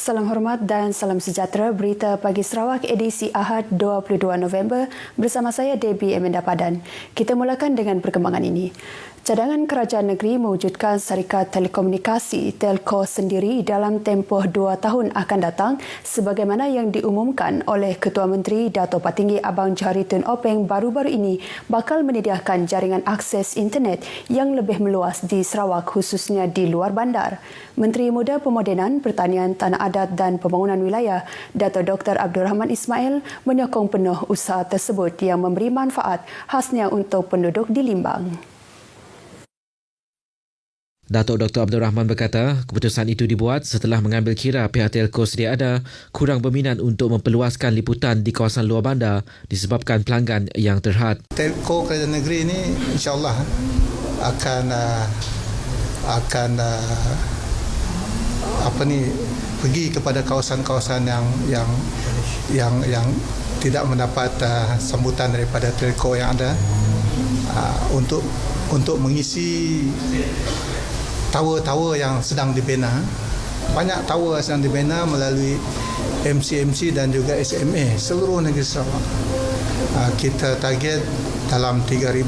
Salam hormat dan salam sejahtera. Berita Pagi Sarawak edisi Ahad 22 November bersama saya Debbie Emenda Padan. Kita mulakan dengan perkembangan ini. Cadangan kerajaan negeri mewujudkan syarikat telekomunikasi Telco sendiri dalam tempoh 2 tahun akan datang sebagaimana yang diumumkan oleh Ketua Menteri Dato' Patinggi Abang Johari Tun Openg baru-baru ini bakal menyediakan jaringan akses internet yang lebih meluas di Sarawak khususnya di luar bandar. Menteri Muda Pemodenan, Pertanian, Tanah Adat dan Pembangunan Wilayah Dato' Dr. Abdul Rahman Ismail menyokong penuh usaha tersebut yang memberi manfaat khasnya untuk penduduk di Limbang. Datuk Dr. Abdul Rahman berkata, keputusan itu dibuat setelah mengambil kira pihak telco sedia ada kurang berminat untuk memperluaskan liputan di kawasan luar bandar disebabkan pelanggan yang terhad. Telco kerajaan negeri ini insya-Allah akan pergi kepada kawasan-kawasan yang tidak mendapat sambutan daripada telco yang ada untuk mengisi tower-tower yang sedang dibina. Banyak tower sedang dibina melalui MCMC dan juga SMA seluruh negeri Sarawak. Kita target dalam 3,000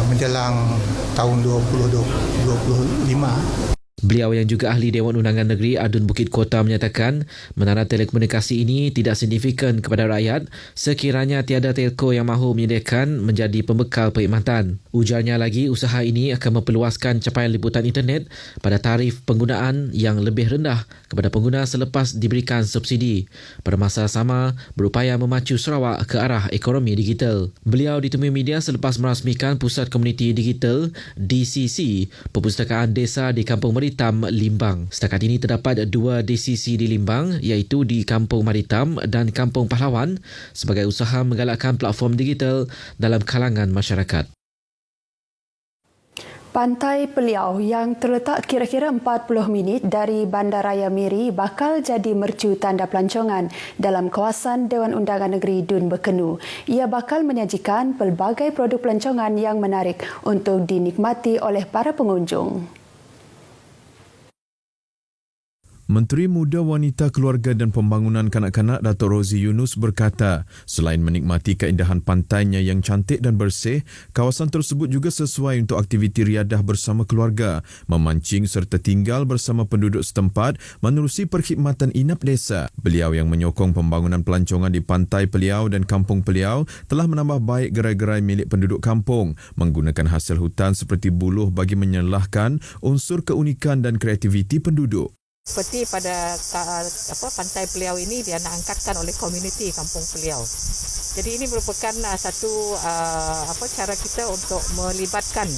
menjelang tahun 2025. Beliau yang juga ahli Dewan Undangan Negeri Adun Bukit Kota menyatakan menara telekomunikasi ini tidak signifikan kepada rakyat sekiranya tiada telco yang mahu menyediakan menjadi pembekal perkhidmatan. Ujarnya lagi, usaha ini akan memperluaskan capaian liputan internet pada tarif penggunaan yang lebih rendah kepada pengguna selepas diberikan subsidi. Pada masa sama, berupaya memacu Sarawak ke arah ekonomi digital. Beliau ditemui media selepas merasmikan Pusat Komuniti Digital DCC Perpustakaan Desa di Kampung Maritam, Limbang. Setakat ini terdapat 2 DCC di Limbang iaitu di Kampung Maritam dan Kampung Pahlawan sebagai usaha menggalakkan platform digital dalam kalangan masyarakat. Pantai Peliau yang terletak kira-kira 40 minit dari Bandaraya Miri bakal jadi mercu tanda pelancongan dalam kawasan Dewan Undangan Negeri Dun Berkenu. Ia bakal menyajikan pelbagai produk pelancongan yang menarik untuk dinikmati oleh para pengunjung. Menteri Muda Wanita Keluarga dan Pembangunan Kanak-kanak Datuk Rozi Yunus berkata, selain menikmati keindahan pantainya yang cantik dan bersih, kawasan tersebut juga sesuai untuk aktiviti riadah bersama keluarga, memancing serta tinggal bersama penduduk setempat menerusi perkhidmatan inap desa. Beliau yang menyokong pembangunan pelancongan di Pantai Peliau dan Kampung Peliau telah menambah baik gerai-gerai milik penduduk kampung menggunakan hasil hutan seperti buluh bagi menyelahkan unsur keunikan dan kreativiti penduduk. Seperti pada Pantai Peliau ini dia nak angkatkan oleh komuniti Kampung Peliau. Jadi ini merupakan satu cara kita untuk melibatkan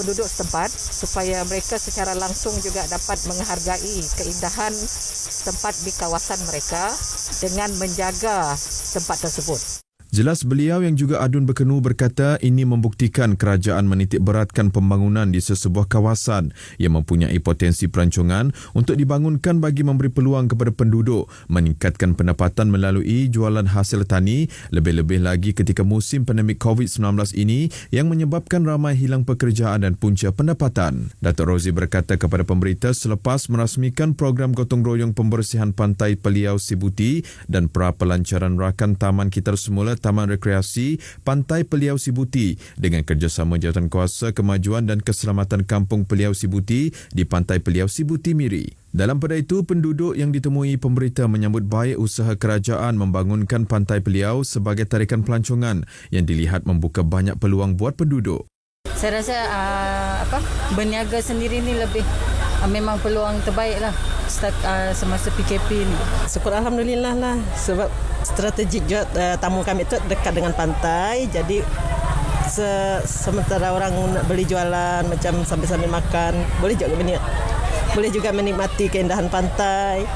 penduduk setempat supaya mereka secara langsung juga dapat menghargai keindahan tempat di kawasan mereka dengan menjaga tempat tersebut. Jelas beliau yang juga Adun Berkenu berkata ini membuktikan kerajaan menitik beratkan pembangunan di sesebuah kawasan yang mempunyai potensi perancangan untuk dibangunkan bagi memberi peluang kepada penduduk meningkatkan pendapatan melalui jualan hasil tani, lebih-lebih lagi ketika musim pandemik COVID-19 ini yang menyebabkan ramai hilang pekerjaan dan punca pendapatan. Datuk Rozi berkata kepada pemberita selepas merasmikan program gotong royong pembersihan Pantai Peliau Sibuti dan pra-pelancaran rakan Taman Kitar Semula Taman Rekreasi Pantai Peliau Sibuti dengan kerjasama Jawatankuasa Kemajuan dan Keselamatan Kampung Peliau Sibuti di Pantai Peliau Sibuti Miri. Dalam pada itu, penduduk yang ditemui pemberita menyambut baik usaha kerajaan membangunkan Pantai Peliau sebagai tarikan pelancongan yang dilihat membuka banyak peluang buat penduduk. Saya rasa berniaga sendiri ni lebih memang peluang terbaik lah semasa PKP ni. Syukur Alhamdulillah lah sebab strategik juga tamu kami tu dekat dengan pantai, jadi sementara orang nak beli jualan macam sambil-sambil makan boleh juga menikmati keindahan pantai.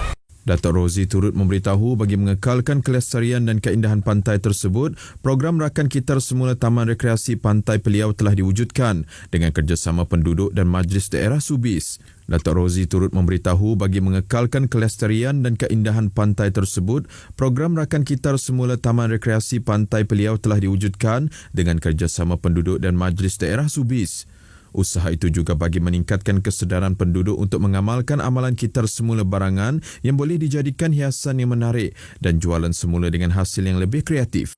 Datuk Rozi turut memberitahu bagi mengekalkan kelestarian dan keindahan pantai tersebut, program Rakan Kitar Semula Taman Rekreasi Pantai Peliau telah diwujudkan dengan kerjasama penduduk dan Majlis Daerah Subis. Datuk Rozi turut memberitahu bagi mengekalkan kelestarian dan keindahan pantai tersebut, program Rakan Kitar Semula Taman Rekreasi Pantai Peliau telah diwujudkan dengan kerjasama penduduk dan Majlis Daerah Subis. Usaha itu juga bagi meningkatkan kesedaran penduduk untuk mengamalkan amalan kitar semula barangan yang boleh dijadikan hiasan yang menarik dan jualan semula dengan hasil yang lebih kreatif.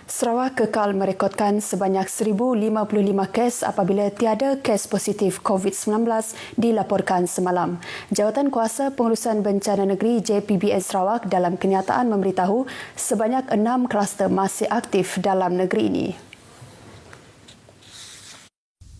Sarawak kekal merekodkan sebanyak 1,055 kes apabila tiada kes positif COVID-19 dilaporkan semalam. Jawatan Kuasa Pengurusan Bencana Negeri JPBN Sarawak dalam kenyataan memberitahu sebanyak 6 kluster masih aktif dalam negeri ini.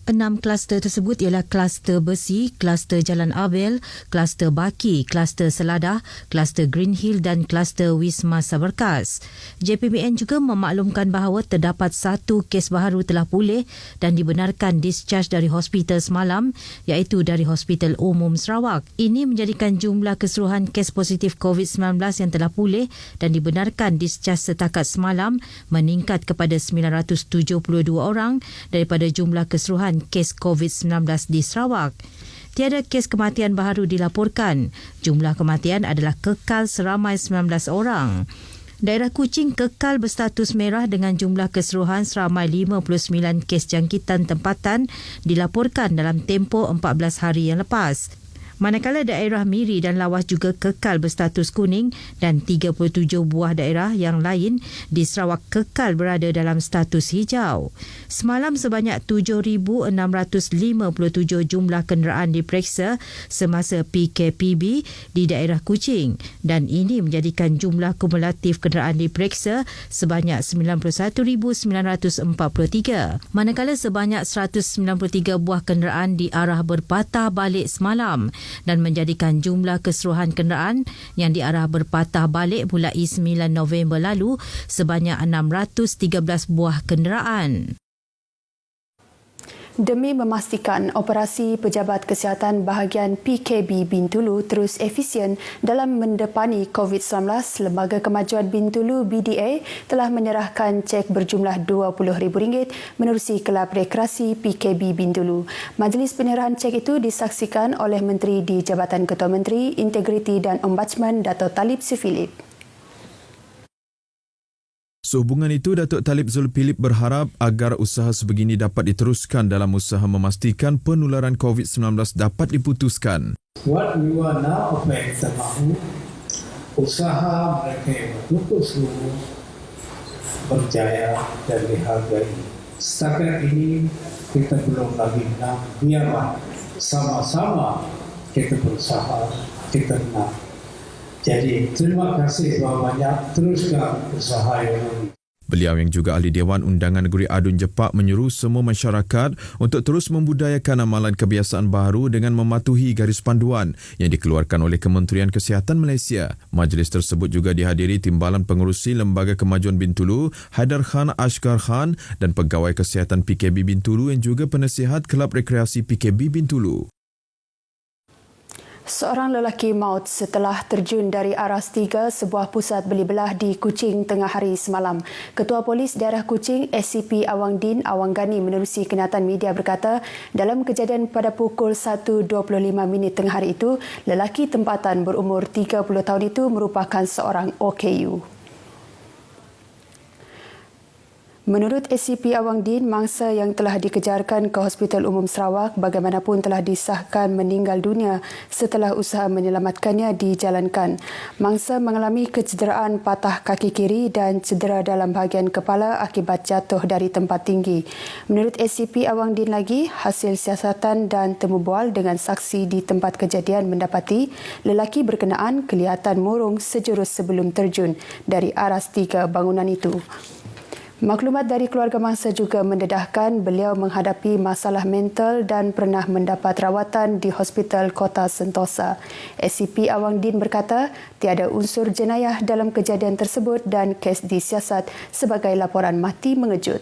6 kluster tersebut ialah kluster besi, kluster Jalan Abel, kluster Baki, kluster Seladah, kluster Green Hill dan kluster Wisma Saberkas. JPBN juga memaklumkan bahawa terdapat 1 kes baharu telah pulih dan dibenarkan discharge dari hospital semalam iaitu dari Hospital Umum Sarawak. Ini menjadikan jumlah keseluruhan kes positif COVID-19 yang telah pulih dan dibenarkan discharge setakat semalam meningkat kepada 972 orang daripada jumlah keseluruhan kes COVID-19 di Sarawak. Tiada kes kematian baharu dilaporkan. Jumlah kematian adalah kekal seramai 19 orang. Daerah Kuching kekal berstatus merah dengan jumlah keseluruhan seramai 59 kes jangkitan tempatan dilaporkan dalam tempoh 14 hari yang lepas. Manakala daerah Miri dan Lawas juga kekal berstatus kuning dan 37 buah daerah yang lain di Sarawak kekal berada dalam status hijau. Semalam sebanyak 7,657 jumlah kenderaan diperiksa semasa PKPB di daerah Kuching dan ini menjadikan jumlah kumulatif kenderaan diperiksa sebanyak 91,943. Manakala sebanyak 193 buah kenderaan diarah berpatah balik semalam dan menjadikan jumlah keseluruhan kenderaan yang diarah berpatah balik mulai 9 November lalu sebanyak 613 buah kenderaan. Demi memastikan operasi Pejabat Kesihatan Bahagian PKB Bintulu terus efisien dalam mendepani COVID-19, Lembaga Kemajuan Bintulu BDA telah menyerahkan cek berjumlah RM20,000 menerusi Kelab Rekreasi PKB Bintulu. Majlis penyerahan cek itu disaksikan oleh Menteri di Jabatan Ketua Menteri, Integriti dan Ombudsman Dato' Talib Zulkifli. Sehubungan itu, Datuk Talib Zulkifli berharap agar usaha sebegini dapat diteruskan dalam usaha memastikan penularan COVID-19 dapat diputuskan. What we want now apa yang kita mahu, usaha mereka yang betul-betul berjaya dan dihargai. Setakat ini kita belum lagi menang, biarlah sama-sama kita berusaha, kita menang. Jadi terima kasih banyak, teruskan usaha ini. Beliau yang juga ahli Dewan Undangan Negeri Adun Jepak menyeru semua masyarakat untuk terus membudayakan amalan kebiasaan baru dengan mematuhi garis panduan yang dikeluarkan oleh Kementerian Kesihatan Malaysia. Majlis tersebut juga dihadiri Timbalan Pengerusi Lembaga Kemajuan Bintulu, Haidar Khan Ashkar Khan dan Pegawai Kesihatan PKB Bintulu yang juga penasihat Kelab Rekreasi PKB Bintulu. Seorang lelaki maut setelah terjun dari aras 3 sebuah pusat beli belah di Kuching tengah hari semalam. Ketua Polis Daerah Kuching SCP Awangdin Awanggani menerusi kenyataan media berkata, dalam kejadian pada pukul 1.25 tengah hari itu, lelaki tempatan berumur 30 tahun itu merupakan seorang OKU. Menurut SCP Awangdin, mangsa yang telah dikejarkan ke Hospital Umum Sarawak bagaimanapun telah disahkan meninggal dunia setelah usaha menyelamatkannya dijalankan. Mangsa mengalami kecederaan patah kaki kiri dan cedera dalam bahagian kepala akibat jatuh dari tempat tinggi. Menurut SCP Awangdin lagi, hasil siasatan dan temu bual dengan saksi di tempat kejadian mendapati lelaki berkenaan kelihatan murung sejurus sebelum terjun dari aras 3 bangunan itu. Maklumat dari keluarga mangsa juga mendedahkan beliau menghadapi masalah mental dan pernah mendapat rawatan di Hospital Kota Sentosa. SCP Awangdin berkata, tiada unsur jenayah dalam kejadian tersebut dan kes disiasat sebagai laporan mati mengejut.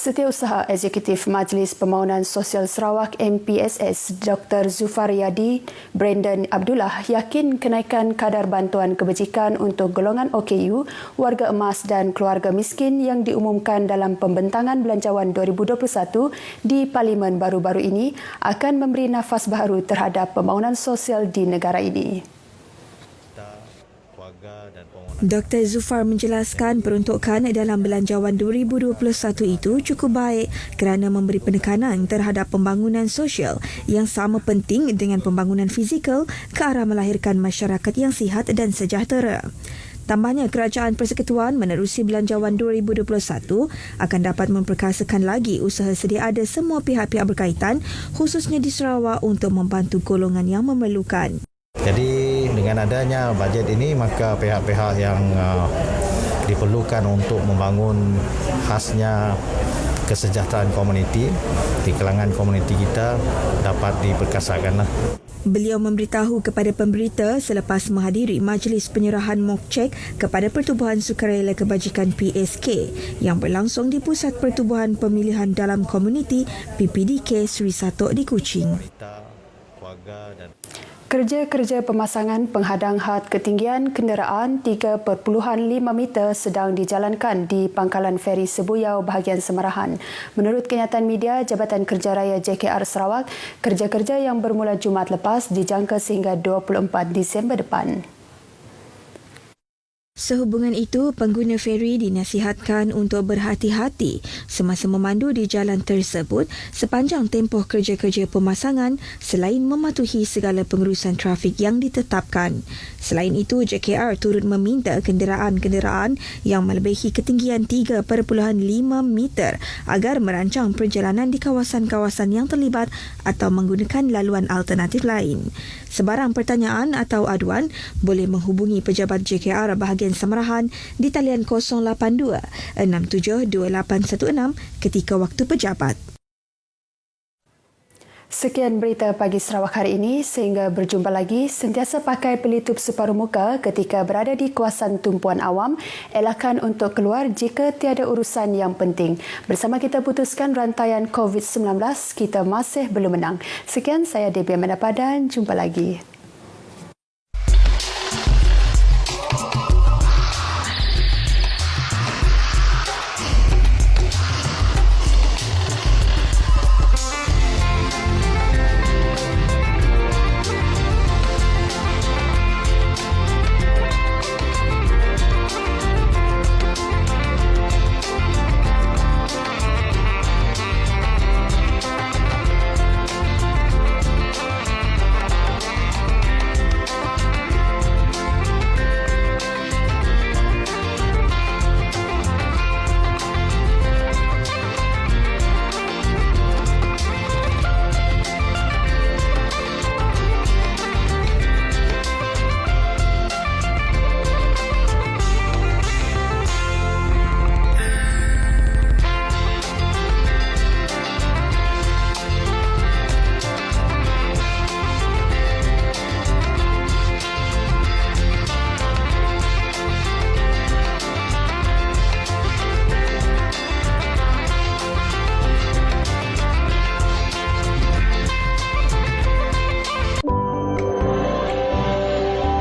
Setiausaha Eksekutif Majlis Pembangunan Sosial Sarawak MPSS Dr. Zufar Yadi Brandon Abdullah yakin kenaikan kadar bantuan kebajikan untuk golongan OKU, warga emas dan keluarga miskin yang diumumkan dalam pembentangan belanjawan 2021 di Parlimen baru-baru ini akan memberi nafas baru terhadap pembangunan sosial di negara ini. Dr. Zufar menjelaskan peruntukan dalam Belanjawan 2021 itu cukup baik kerana memberi penekanan terhadap pembangunan sosial yang sama penting dengan pembangunan fizikal ke arah melahirkan masyarakat yang sihat dan sejahtera. Tambahnya, Kerajaan Persekutuan menerusi Belanjawan 2021 akan dapat memperkasakan lagi usaha sedia ada semua pihak-pihak berkaitan, khususnya di Sarawak untuk membantu golongan yang memerlukan. Jadi dengan adanya bajet ini, maka pihak-pihak yang diperlukan untuk membangun khasnya kesejahteraan komuniti di kalangan komuniti kita dapat diperkasakanlah. Beliau memberitahu kepada pemberita selepas menghadiri majlis penyerahan mock cek kepada Pertubuhan Sukarela Kebajikan PSK yang berlangsung di Pusat Pertubuhan Pemilihan Dalam Komuniti PPDK Seri Satok di Kuching. Kerja-kerja pemasangan penghadang had ketinggian kenderaan 3.5 meter sedang dijalankan di pangkalan feri Sebuyau bahagian Semarahan. Menurut kenyataan media Jabatan Kerja Raya JKR Sarawak, kerja-kerja yang bermula Jumaat lepas dijangka sehingga 24 Disember depan. Sehubungan itu, pengguna feri dinasihatkan untuk berhati-hati semasa memandu di jalan tersebut sepanjang tempoh kerja-kerja pemasangan selain mematuhi segala pengurusan trafik yang ditetapkan. Selain itu, JKR turut meminta kenderaan-kenderaan yang melebihi ketinggian 3.5 meter agar merancang perjalanan di kawasan-kawasan yang terlibat atau menggunakan laluan alternatif lain. Sebarang pertanyaan atau aduan boleh menghubungi pejabat JKR bahagian Semarahan di talian 082 67 2816 ketika waktu pejabat. Sekian berita pagi Sarawak hari ini. Sehingga berjumpa lagi, sentiasa pakai pelitup separuh muka ketika berada di kawasan tumpuan awam. Elakkan untuk keluar jika tiada urusan yang penting. Bersama kita putuskan rantaian COVID-19, kita masih belum menang. Sekian, saya Debbie Amanda Padan. Jumpa lagi.